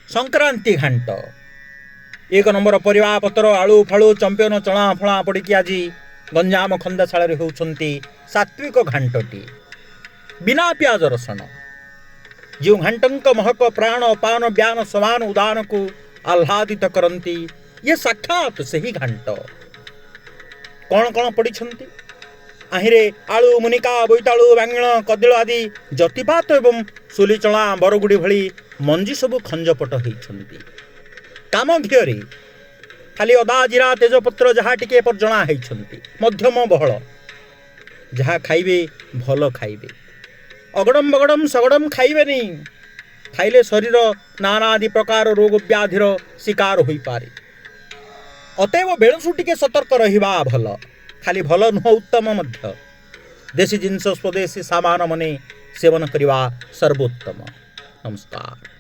संक्रांति घांट 1 नंबर परिवा पतर आलू फालू चंपियन चणा फणा पड़ी आज गंजाम खंदाशाल होती सात्विक घांटटी बिना प्याज रसण जो घांटंक महक प्राण पान ब्यान समान उदान को आह्लादित करती ये साक्षात से ही घांट। कौन कौन पड़ी आहिरे आलू मुनिका बोईतालू बांगण कदिल आदि जतिपात एवं सुलीचणा बरगुड़ी भली मंजी सबू खंजपट होती काम घिओरे खाली अदा जीरा तेजपत्र जहाँ टिके जणा होती मध्यम बहल जहाँ खाइबे भल खाइबे अगड़म बगड़म सगड़म खाइबेनी खाइले शरीर नाना आदि प्रकार रोग व्याधिर शिकार हो पारे। अतएव बेलसु टिके सतर्क रहिबा भल खाली भल नुह उत्तम मध्य देशी जिनस स्वदेशी सामान मने सेवन करवा सर्वोत्तम। नमस्कार।